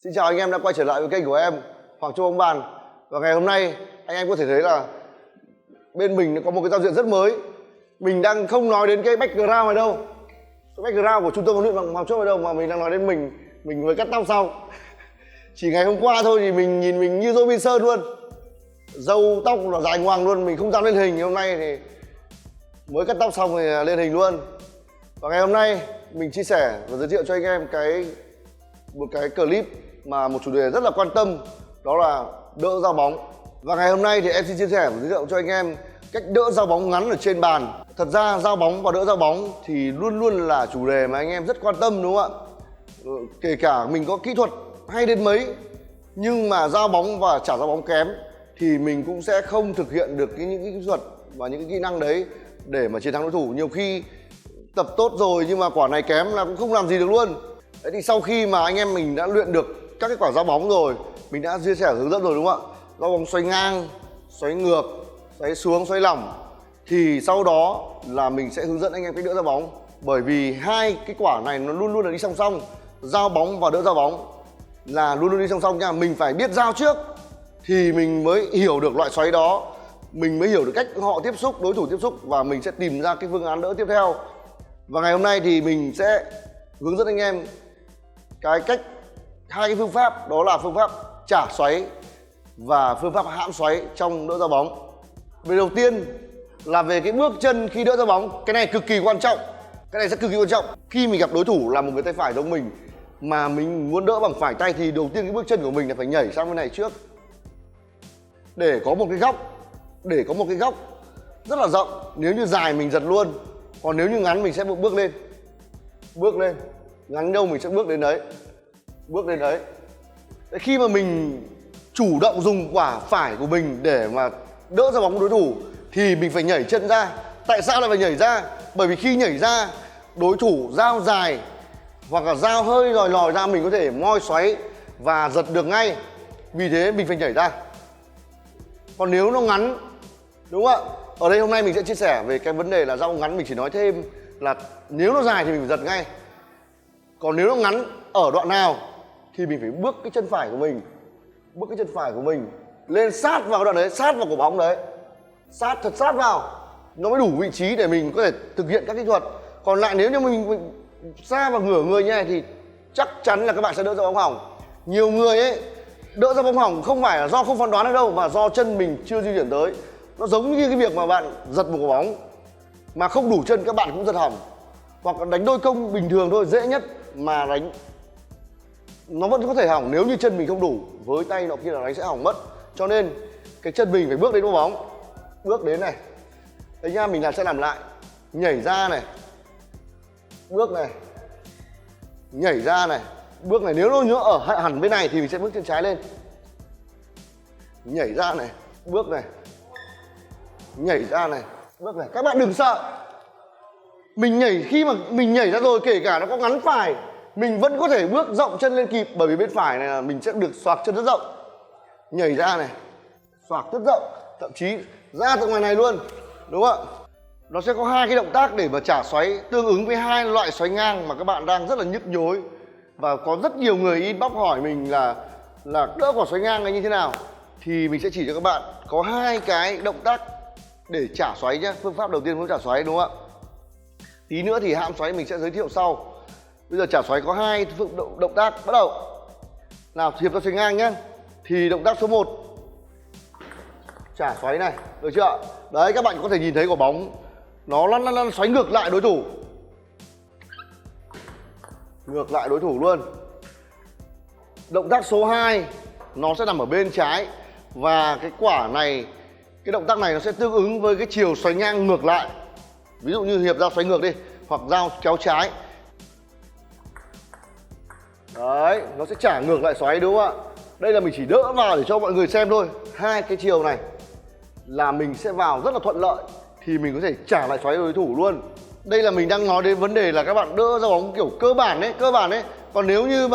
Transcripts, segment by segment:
Xin chào anh em đã quay trở lại với kênh của em, Hoàng Châu Bóng Bàn. Và ngày hôm nay anh em có thể thấy là bên mình có một cái giao diện rất mới. Mình đang không nói đến cái background này đâu, cái background của trung tâm huấn luyện Hoàng Châu này đâu, mà mình đang nói đến mình mới cắt tóc xong. Chỉ ngày hôm qua thôi thì mình nhìn mình như Robinson luôn, râu tóc là dài ngoằng luôn, mình không dám lên hình. Hôm nay thì mới cắt tóc xong thì lên hình luôn. Và ngày hôm nay mình chia sẻ và giới thiệu cho anh em một cái clip mà một chủ đề rất là quan tâm, đó là đỡ giao bóng. Và ngày hôm nay thì em xin chia sẻ và giới thiệu cho anh em cách đỡ giao bóng ngắn ở trên bàn. Thật ra giao bóng và đỡ giao bóng thì luôn luôn là chủ đề mà anh em rất quan tâm, đúng không ạ? Kể cả mình có kỹ thuật hay đến mấy, nhưng mà giao bóng và trả giao bóng kém thì mình cũng sẽ không thực hiện được những cái kỹ thuật và những cái kỹ năng đấy để mà chiến thắng đối thủ. Nhiều khi tập tốt rồi nhưng mà quả này kém là cũng không làm gì được luôn. Đấy, thì sau khi mà anh em mình đã luyện được các cái quả giao bóng rồi, mình đã chia sẻ hướng dẫn rồi, đúng không ạ? Giao bóng xoay ngang, xoáy ngược, xoáy xuống, xoáy lỏng, thì sau đó là mình sẽ hướng dẫn anh em cách đỡ giao bóng. Bởi vì hai cái quả này nó luôn luôn là đi song song, giao bóng và đỡ giao bóng là luôn luôn đi song song nha. Mình phải biết giao trước thì mình mới hiểu được loại xoáy đó, mình mới hiểu được cách họ tiếp xúc, đối thủ tiếp xúc, và mình sẽ tìm ra cái phương án đỡ tiếp theo. Và ngày hôm nay thì mình sẽ hướng dẫn anh em hai cái phương pháp, đó là phương pháp trả xoáy và phương pháp hãm xoáy trong đỡ giao bóng. Về đầu tiên là về cái bước chân khi đỡ giao bóng, cái này cực kỳ quan trọng, cái này sẽ cực kỳ quan trọng. Khi mình gặp đối thủ là một người tay phải giống mình mà mình muốn đỡ bằng phải tay thì đầu tiên cái bước chân của mình là phải nhảy sang bên này trước để có một cái góc rất là rộng. Nếu như dài mình giật luôn, còn nếu như ngắn mình sẽ bước lên, ngắn đâu mình sẽ bước đến đấy. Đấy, khi mà mình chủ động dùng quả phải của mình để mà đỡ ra bóng đối thủ thì mình phải nhảy chân ra. Tại sao lại phải nhảy ra? Bởi vì khi nhảy ra, đối thủ giao dài hoặc là giao hơi lòi ra, mình có thể moi xoáy và giật được ngay. Vì thế mình phải nhảy ra. Còn nếu nó ngắn, đúng không ạ? Ở đây hôm nay mình sẽ chia sẻ về cái vấn đề là giao ngắn. Mình chỉ nói thêm là nếu nó dài thì mình phải giật ngay, còn nếu nó ngắn ở đoạn nào thì mình phải bước cái chân phải của mình lên sát vào đoạn đấy, sát vào cổ bóng đấy, thật sát vào, nó mới đủ vị trí để mình có thể thực hiện các kỹ thuật. Còn lại nếu như mình xa vào ngửa người như này thì chắc chắn là các bạn sẽ đỡ ra bóng hỏng. Nhiều người ấy đỡ ra bóng hỏng không phải là do không phán đoán được đâu, mà do chân mình chưa di chuyển tới. Nó giống như cái việc mà bạn giật một quả bóng mà không đủ chân, các bạn cũng giật hỏng. Hoặc đánh đôi công bình thường thôi, dễ nhất mà đánh nó vẫn có thể hỏng nếu như chân mình không đủ, với tay nọ kia là đánh sẽ hỏng mất. Cho nên cái chân mình phải bước đến quả bóng, bước đến này. Đấy nha, mình sẽ làm lại. Nhảy ra này, bước này, nhảy ra này, bước này. Nếu nó ở hẳn bên này thì mình sẽ bước chân trái lên. Nhảy ra này, bước này, nhảy ra này, bước này. Các bạn đừng sợ. Mình nhảy, khi mà mình nhảy ra rồi, kể cả nó có ngắn phải, mình vẫn có thể bước rộng chân lên kịp. Bởi vì bên phải này là mình sẽ được xoạc chân rất rộng. Nhảy ra này, xoạc rất rộng, thậm chí ra từ ngoài này luôn, đúng không ạ? Nó sẽ có hai cái động tác để mà trả xoáy tương ứng với hai loại xoáy ngang mà các bạn đang rất là nhức nhối. Và có rất nhiều người inbox hỏi mình là đỡ quả xoáy ngang này như thế nào. Thì mình sẽ chỉ cho các bạn có hai cái động tác để trả xoáy nhé. Phương pháp đầu tiên muốn trả xoáy, đúng không ạ? Tí nữa thì hãm xoáy mình sẽ giới thiệu sau. Bây giờ trả xoáy có hai động tác. Bắt đầu. Nào, hiệp ra xoáy ngang nhé. Thì động tác số 1 trả xoáy này, được chưa? Đấy, các bạn có thể nhìn thấy quả bóng nó lăn xoáy ngược lại đối thủ. Ngược lại đối thủ luôn. Động tác số 2 nó sẽ nằm ở bên trái. Và cái quả này, cái động tác này nó sẽ tương ứng với cái chiều xoáy ngang ngược lại. Ví dụ như hiệp giao xoáy ngược đi, hoặc giao kéo trái. Đấy, nó sẽ trả ngược lại xoáy, đúng không ạ? Đây là mình chỉ đỡ vào để cho mọi người xem thôi. Hai cái chiều này là mình sẽ vào rất là thuận lợi, thì mình có thể trả lại xoáy đối thủ luôn. Đây là mình đang nói đến vấn đề là các bạn đỡ ra bóng kiểu cơ bản đấy. Còn nếu như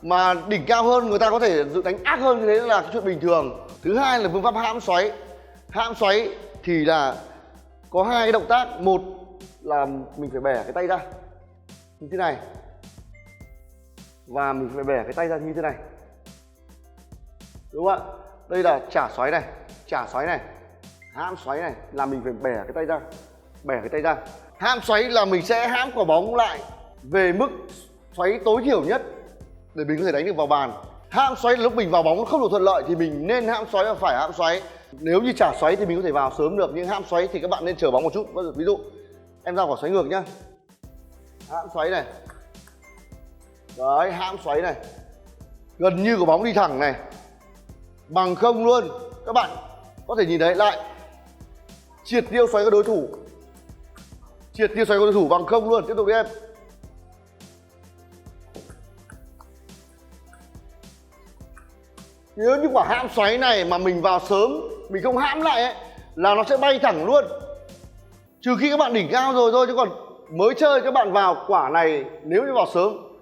mà đỉnh cao hơn, người ta có thể đánh ác hơn, như thế là cái chuyện bình thường. Thứ hai là phương pháp hãm xoáy. Hãm xoáy thì là có hai cái động tác. Một là mình phải bẻ cái tay ra như thế này, và mình phải bẻ cái tay ra như thế này, đúng không ạ? Đây là trả xoáy này, trả xoáy này, hãm xoáy này, là mình phải bẻ cái tay ra, bẻ cái tay ra. Hãm xoáy là mình sẽ hãm quả bóng lại về mức xoáy tối thiểu nhất để mình có thể đánh được vào bàn. Hãm xoáy là lúc mình vào bóng nó không được thuận lợi thì mình nên hãm xoáy và phải hãm xoáy. Nếu như trả xoáy thì mình có thể vào sớm được, nhưng hãm xoáy thì các bạn nên chờ bóng một chút. Ví dụ em ra quả xoáy ngược nhá, hãm xoáy này, đấy, hãm xoáy này, gần như quả bóng đi thẳng này, bằng không luôn. Các bạn có thể nhìn thấy lại, triệt tiêu xoáy của đối thủ, triệt tiêu xoáy của đối thủ bằng không luôn. Tiếp tục đi em. Nếu như quả hãm xoáy này mà mình vào sớm, mình không hãm lại ấy, là nó sẽ bay thẳng luôn. Trừ khi các bạn đỉnh cao rồi thôi, chứ còn mới chơi các bạn vào quả này, nếu như vào sớm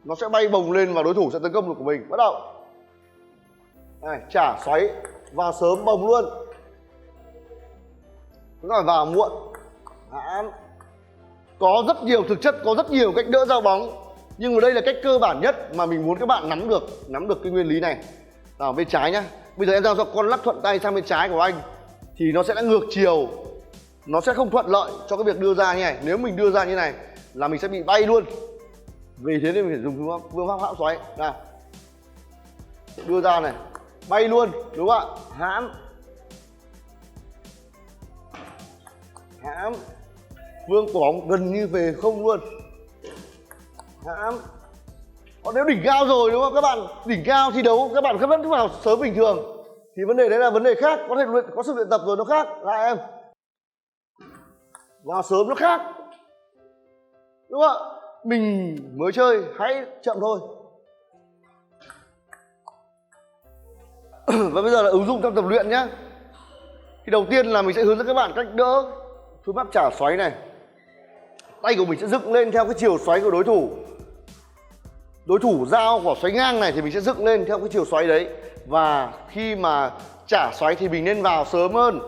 nó sẽ bay bồng lên và đối thủ sẽ tấn công được của mình. Bắt đầu này, trả xoáy vào sớm bồng luôn, chúng ta phải vào muộn, hãm. Có rất nhiều, thực chất có rất nhiều cách đỡ giao bóng, nhưng mà đây là cách cơ bản nhất mà mình muốn các bạn nắm được cái nguyên lý này. Nào, bên trái nhá, bây giờ em giao cho con lắc thuận tay sang bên trái của anh thì nó sẽ đã ngược chiều, nó sẽ không thuận lợi cho cái việc đưa ra như này. Nếu mình đưa ra như này là mình sẽ bị bay luôn, vì thế nên mình phải dùng phương pháp hãm xoáy. Nào, đưa ra này, bay luôn, đúng không ạ? Hãm, hãm, vương quả bóng gần như về không luôn, hãm. Còn nếu đỉnh cao rồi, đúng không các bạn, đỉnh cao thi đấu các bạn vẫn vào sớm bình thường thì vấn đề đấy là vấn đề khác, có thể có sự luyện tập rồi nó khác. Lại em, vào sớm nó khác, đúng không ạ? Mình mới chơi hãy chậm thôi. Và bây giờ là ứng dụng trong tập luyện nhé. Thì đầu tiên là mình sẽ hướng dẫn các bạn cách đỡ phương pháp trả xoáy này. Tay của mình sẽ dựng lên theo cái chiều xoáy của đối thủ. Đối thủ giao quả xoáy ngang này thì mình sẽ dựng lên theo cái chiều xoáy đấy. Và khi mà trả xoáy thì mình nên vào sớm hơn,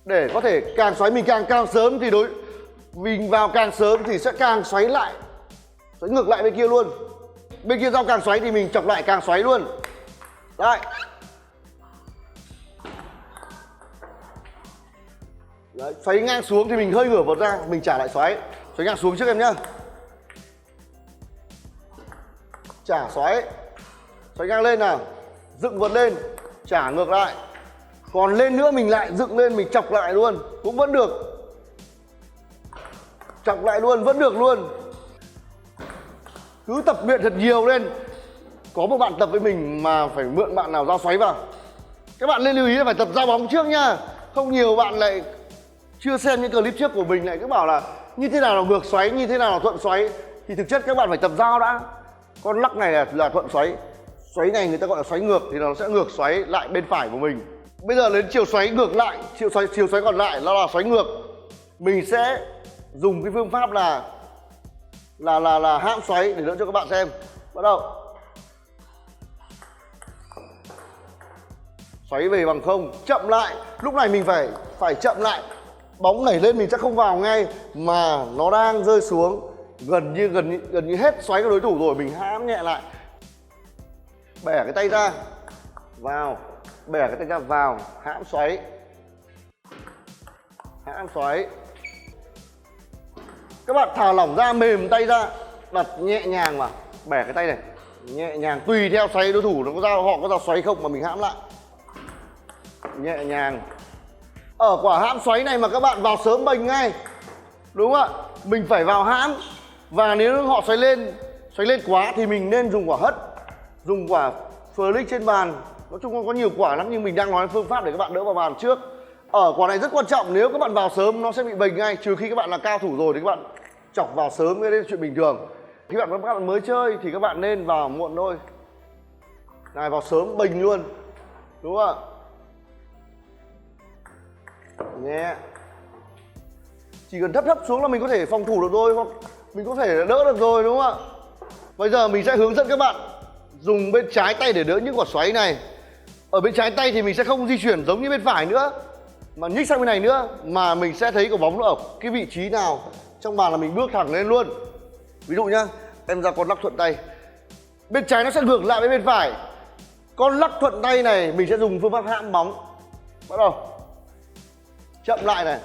để có thể càng xoáy mình càng sớm thì mình vào càng sớm thì sẽ càng xoáy lại, xoáy ngược lại bên kia luôn. Bên kia giao càng xoáy thì mình chọc lại càng xoáy luôn. Đấy. Đấy, xoáy ngang xuống thì mình hơi ngửa vợt ra, mình trả lại xoáy. Xoáy ngang xuống trước em nhá. Trả xoáy. Xoáy ngang lên nào, dựng vợt lên, trả ngược lại. Còn lên nữa mình lại dựng lên, mình chọc lại luôn, cũng vẫn được. Chọc lại luôn, vẫn được luôn. Cứ tập luyện thật nhiều lên. Có một bạn tập với mình mà phải mượn bạn nào giao xoáy vào. Các bạn nên lưu ý là phải tập giao bóng trước nha. Không nhiều bạn lại chưa xem những clip trước của mình lại cứ bảo là như thế nào là ngược xoáy, như thế nào là thuận xoáy. Thì thực chất các bạn phải tập giao đã. Con lắc này là thuận xoáy. Xoáy này người ta gọi là xoáy ngược thì nó sẽ ngược xoáy lại bên phải của mình. Bây giờ đến chiều xoáy ngược lại, chiều xoáy còn lại nó là xoáy ngược. Mình sẽ dùng cái phương pháp là hãm xoáy để đỡ cho các bạn xem. Bắt đầu. Xoáy về bằng không, chậm lại. Lúc này mình phải chậm lại. Bóng nảy lên mình sẽ không vào ngay mà nó đang rơi xuống, gần như hết xoáy của đối thủ rồi, mình hãm nhẹ lại. Bẻ cái tay ra, vào, bẻ cái tay ra vào, hãm xoáy. Hãm xoáy. Các bạn thả lỏng ra, mềm tay ra, đặt nhẹ nhàng vào, bẻ cái tay này, nhẹ nhàng tùy theo xoáy đối thủ nó có giao, họ có giao xoáy không mà mình hãm lại. Nhẹ nhàng. Ở quả hãm xoáy này mà các bạn vào sớm bềnh ngay, đúng không ạ? Mình phải vào hãm. Và nếu họ xoáy lên quá thì mình nên dùng quả hất, dùng quả flick trên bàn. Nói chung có nhiều quả lắm nhưng mình đang nói phương pháp để các bạn đỡ vào bàn trước. Ở quả này rất quan trọng, nếu các bạn vào sớm nó sẽ bị bềnh ngay, trừ khi các bạn là cao thủ rồi thì các bạn chọc vào sớm, cái đấy là chuyện bình thường. Khi các bạn mới chơi thì các bạn nên vào muộn thôi. Này, vào sớm bềnh luôn, đúng không ạ? Nhẹ. Chỉ cần thấp xuống là mình có thể phòng thủ được rồi, hoặc mình có thể đỡ được rồi, đúng không ạ? Bây giờ mình sẽ hướng dẫn các bạn dùng bên trái tay để đỡ những quả xoáy này. Ở bên trái tay thì mình sẽ không di chuyển giống như bên phải nữa, mà nhích sang bên này nữa, mà mình sẽ thấy quả bóng nó ở cái vị trí nào trong bàn là mình bước thẳng lên luôn. Ví dụ nhá, em ra con lắc thuận tay, Bên trái nó sẽ ngược lại với bên phải. Con lắc thuận tay này mình sẽ dùng phương pháp hãm bóng. Bắt đầu. Chậm lại này.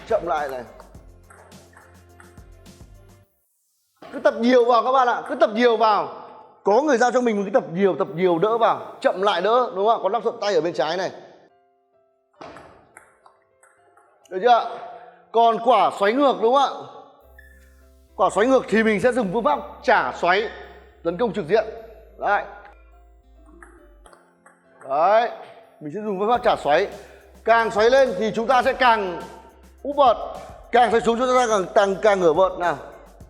Chậm lại này. Cứ tập nhiều vào các bạn ạ, cứ tập nhiều vào. Có người giao cho mình một cái tập nhiều đỡ vào. Chậm lại đỡ, đúng không ạ? Con lắc thuận tay ở bên trái này. Được chưa? Còn quả xoáy ngược đúng không ạ? Quả xoáy ngược thì mình sẽ dùng phương pháp trả xoáy, tấn công trực diện. Đấy. Đấy. Mình sẽ dùng phương pháp trả xoáy. Càng xoáy lên thì chúng ta sẽ càng úp vợt. Càng xoáy xuống chúng ta càng ngửa vợt nào.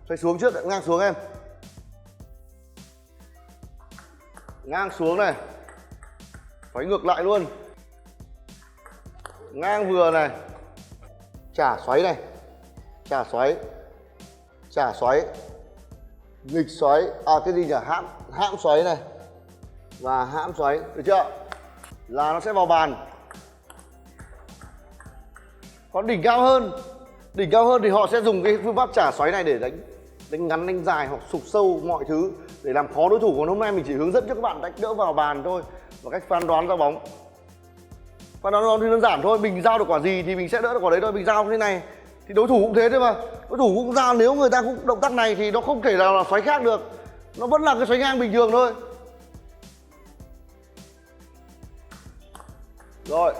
Xoáy xuống trước, ngang xuống em. Ngang xuống này. Xoáy ngược lại luôn. Ngang vừa này. Trả xoáy này. Trả xoáy. Trả xoáy. Nghịch xoáy. À cái gì nhỉ? Hãm xoáy này. Và hãm xoáy. Được chưa? Là nó sẽ vào bàn. Còn đỉnh cao hơn. Đỉnh cao hơn thì họ sẽ dùng cái phương pháp trả xoáy này để đánh ngắn, đánh dài hoặc sụp sâu mọi thứ để làm khó đối thủ. Còn hôm nay mình chỉ hướng dẫn cho các bạn đánh đỡ vào bàn thôi và cách phán đoán ra bóng. Phán đoán thì đơn giản thôi, mình giao được quả gì thì mình sẽ đỡ được quả đấy thôi. Mình giao như thế này thì đối thủ cũng thế thôi mà. Đối thủ cũng giao, nếu người ta cũng động tác này thì nó không thể nào là xoáy khác được. Nó vẫn là cái xoáy ngang bình thường thôi. Rồi.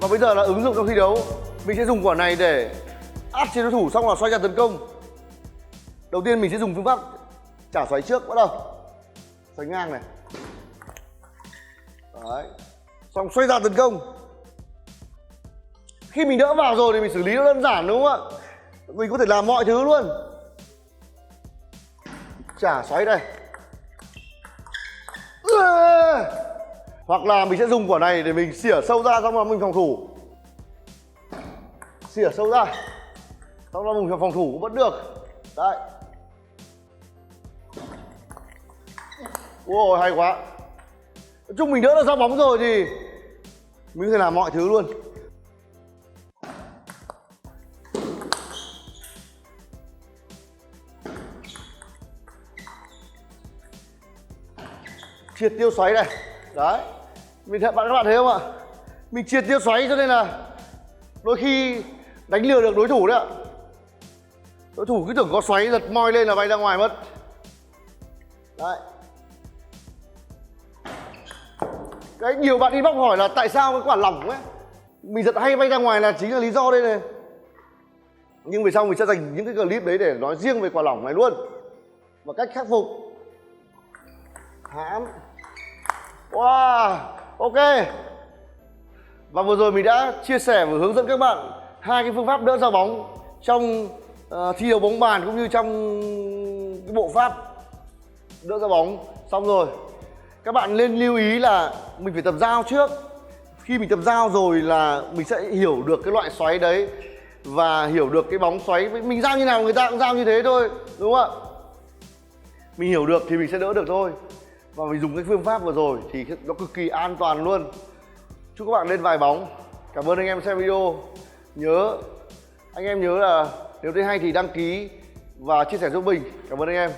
Và bây giờ là ứng dụng trong thi đấu. Mình sẽ dùng quả này để áp chế đối thủ xong là xoay ra tấn công. Đầu tiên mình sẽ dùng phương pháp trả xoáy trước. Bắt đầu. Xoáy ngang này. Đấy. Xong xoay ra tấn công. Khi mình đỡ vào rồi thì mình xử lý nó đơn giản đúng không ạ? Mình có thể làm mọi thứ luôn. Trả xoáy đây. Hoặc là mình sẽ dùng quả này để mình xỉa sâu ra xong rồi mình phòng thủ. Xỉa sâu ra xong rồi mình phòng thủ cũng vẫn được. Đấy. Ôi hay quá. Nói chung mình đỡ được ra bóng rồi thì mình có thể làm mọi thứ luôn. Triệt tiêu xoáy này. Đấy. Các bạn thấy không ạ? Mình triệt tiêu xoáy cho nên là đôi khi đánh lừa được đối thủ đấy ạ. Đối thủ cứ tưởng có xoáy giật moi lên là bay ra ngoài mất. Đấy. Cái nhiều bạn inbox hỏi là tại sao cái quả lỏng ấy mình giật hay bay ra ngoài là chính là lý do đây này. Nhưng về sau mình sẽ dành những cái clip đấy để nói riêng về quả lỏng này luôn. và cách khắc phục. Hãm. Wow, ok. Và vừa rồi mình đã chia sẻ và hướng dẫn các bạn hai cái phương pháp đỡ ra bóng trong thi đấu bóng bàn cũng như trong cái bộ pháp đỡ ra bóng. Xong rồi, các bạn nên lưu ý là mình phải tập giao trước. Khi mình tập giao rồi là mình sẽ hiểu được cái loại xoáy đấy và hiểu được cái bóng xoáy. Mình giao như nào người ta cũng giao như thế thôi, đúng không ạ? Mình hiểu được thì mình sẽ đỡ được thôi. Và mình dùng cái phương pháp vừa rồi thì nó cực kỳ an toàn luôn. Chúc các bạn lên vài bóng. Cảm ơn anh em xem video. Anh em nhớ là nếu thấy hay thì đăng ký và chia sẻ giúp mình. Cảm ơn anh em.